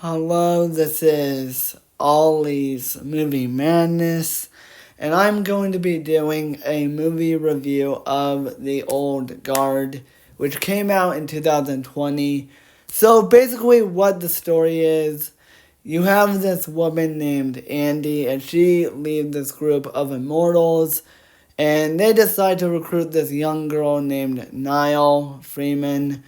Hello, this is Ollie's Movie Madness, and I'm going to be doing a movie review of The Old Guard, which came out in 2020. So basically, what the story is, you have this woman named Andy, and she leads this group of immortals, and they decide to recruit this young girl named Niall Freeman,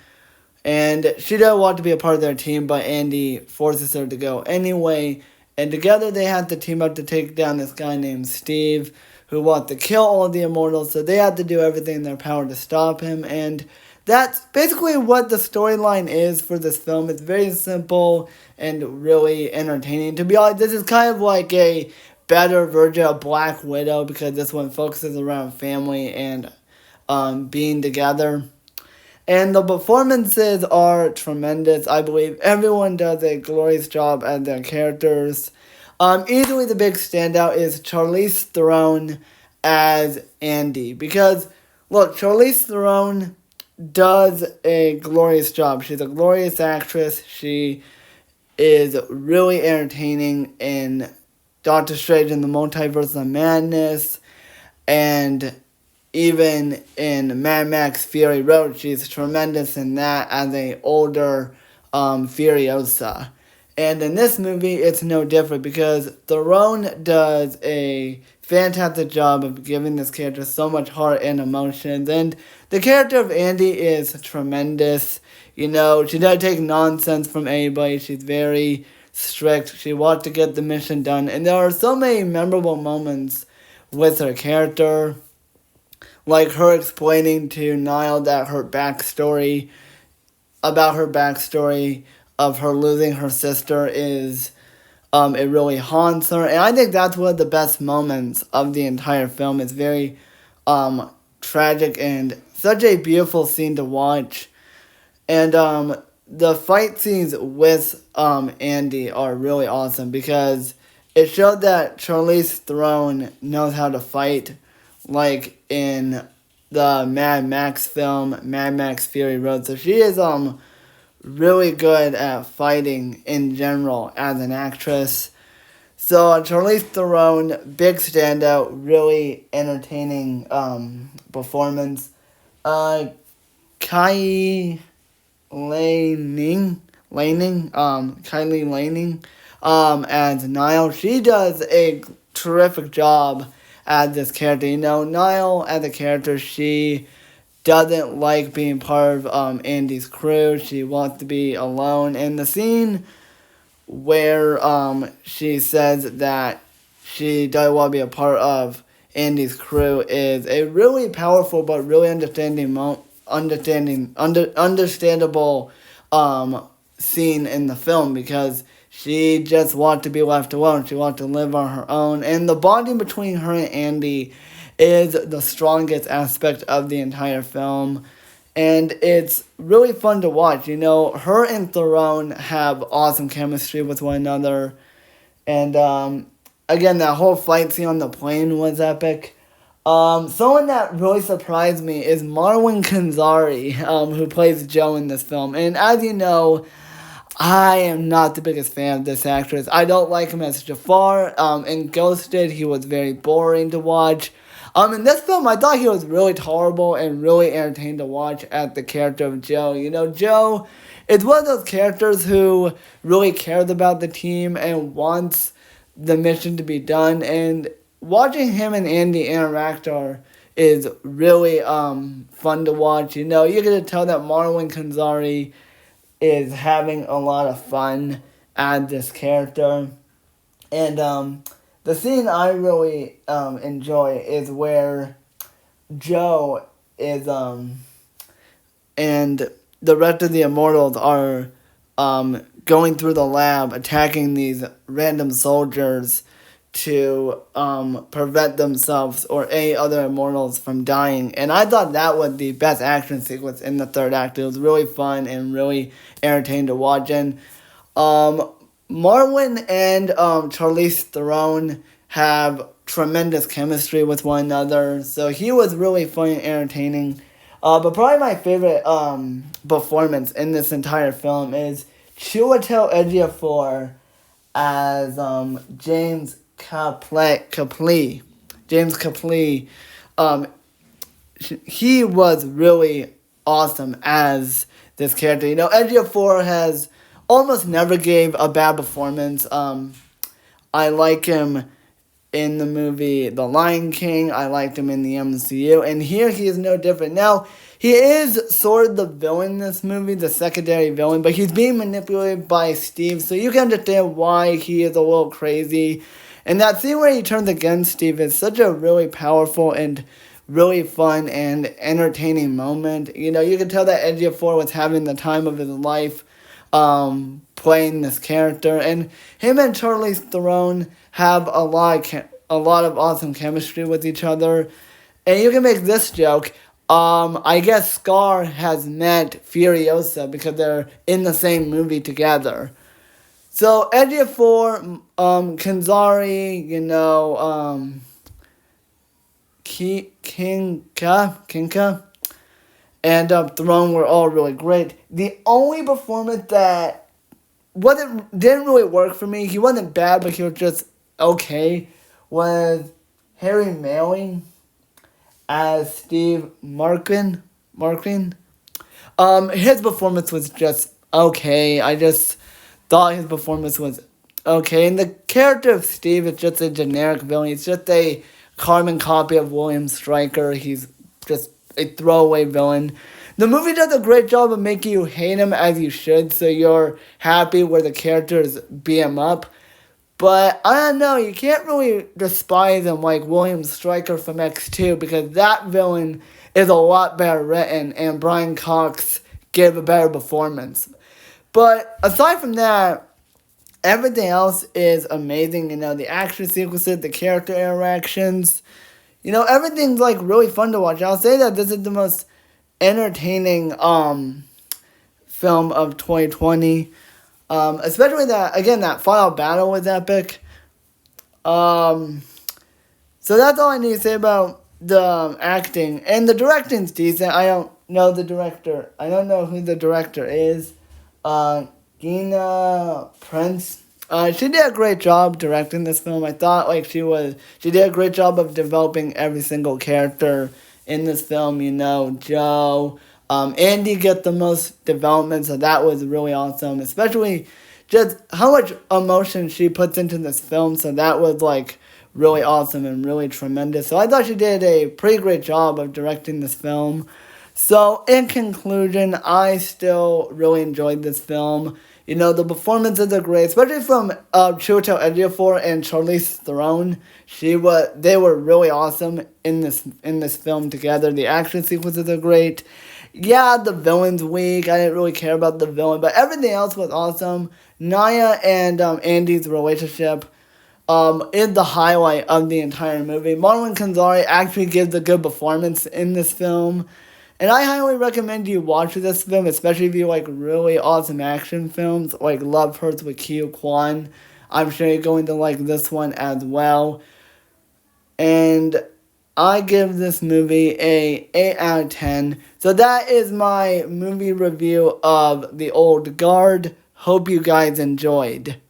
and she doesn't want to be a part of their team, but Andy forces her to go anyway. And together they have to team up to take down this guy named Steve, who wants to kill all the immortals. So they have to do everything in their power to stop him. And that's basically what the storyline is for this film. It's very simple and really entertaining. To be honest, this is kind of like a better version of Black Widow because this one focuses around family and being together. And the performances are tremendous. I believe everyone does a glorious job as their characters. Easily the big standout is Charlize Theron as Andy. Because, look, Charlize Theron does a glorious job. She's a glorious actress. She is really entertaining in Doctor Strange and the Multiverse of Madness. And even in Mad Max Fury Road, she's tremendous in that as a older Furiosa. And in this movie, it's no different because Theron does a fantastic job of giving this character so much heart and emotions. And the character of Andy is tremendous. You know, she doesn't take nonsense from anybody. She's very strict. She wants to get the mission done. And there are so many memorable moments with her character, like her explaining to Niall that about her backstory of her losing her sister is, it really haunts her. And I think that's one of the best moments of the entire film. It's very, tragic and such a beautiful scene to watch. And, the fight scenes with, Andy are really awesome because it showed that Charlize Theron knows how to fight, like in the Mad Max film, Mad Max Fury Road. So she is really good at fighting in general as an actress. So Charlize Theron, big standout, really entertaining performance. Kylie Lanning, as Niall. She does a terrific job as this character. You know, Niall as a character, she doesn't like being part of Andy's crew. She wants to be alone. And the scene where she says that she doesn't want to be a part of Andy's crew is a really powerful but really understandable scene in the film because she just wants to be left alone. She wants to live on her own. And the bonding between her and Andy is the strongest aspect of the entire film. And it's really fun to watch. You know, her and Theron have awesome chemistry with one another. And again, that whole fight scene on the plane was epic. Someone that really surprised me is Marwan Kenzari, who plays Joe in this film. And as you know, I am not the biggest fan of this actress. I don't like him as Jafar. In Ghosted, he was very boring to watch. In this film, I thought he was really tolerable and really entertaining to watch as the character of Joe. You know, Joe is one of those characters who really cares about the team and wants the mission to be done. And watching him and Andy interact is really fun to watch. You know, you get to tell that Marwan Kenzari is having a lot of fun as this character. And the scene I really enjoy is where Joe is and the rest of the immortals are going through the lab attacking these random soldiers to prevent themselves or any other immortals from dying. And I thought that was the best action sequence in the third act. It was really fun and really entertaining to watch. And Marwan and Charlize Theron have tremendous chemistry with one another. So he was really fun and entertaining. But probably my favorite performance in this entire film is Chiwetel Ejiofor as James Copley. James Copley. Um, he was really awesome as this character. You know, Ejiofor has almost never gave a bad performance. I like him in the movie The Lion King. I liked him in the MCU. And here he is no different. Now, he is sort of the villain in this movie, the secondary villain, but he's being manipulated by Steve, so you can understand why he is a little crazy. And that scene where he turns against Steve is such a really powerful and really fun and entertaining moment. You know, you can tell that Ejiofor was having the time of his life playing this character, and him and Charlize Theron have a lot of awesome chemistry with each other. And you can make this joke. I guess Scar has met Furiosa because they're in the same movie together. So Ejiofor, Kenzari, you know, Kinka, and Theron were all really great. The only performance that didn't really work for me, he wasn't bad, but he was just okay, was Harry Melling as Steve Martin. His performance was just okay. I just thought his performance was okay. And the character of Steve is just a generic villain. He's just a carbon copy of William Stryker. He's just a throwaway villain. The movie does a great job of making you hate him as you should, so you're happy where the characters beat him up. But I don't know, you can't really despise him like William Stryker from X2 because that villain is a lot better written and Brian Cox gave a better performance. But aside from that, everything else is amazing. You know, the action sequences, the character interactions, you know, everything's like really fun to watch. I'll say that this is the most entertaining film of 2020. Especially that final battle was epic. So that's all I need to say about the acting. And the directing's decent. I don't know the director. I don't know who the director is. Gina Prince. She did a great job directing this film. I thought she did a great job of developing every single character in this film. You know, Joe. Andy got the most development, so that was really awesome. Especially just how much emotion she puts into this film, so that was really awesome and really tremendous. So I thought she did a pretty great job of directing this film. So in conclusion, I still really enjoyed this film. You know, the performances are great, especially from Chiwetel Ejiofor and Charlize Theron. They were really awesome in this film together. The action sequences are great. Yeah, the villain's weak. I didn't really care about the villain, but everything else was awesome. Naya and Andy's relationship is the highlight of the entire movie. Marwan Kenzari actually gives a good performance in this film. And I highly recommend you watch this film, especially if you like really awesome action films, like Love Hurts with Keo Kwan. I'm sure you're going to like this one as well. And I give this movie a 8 out of 10. So that is my movie review of The Old Guard. Hope you guys enjoyed.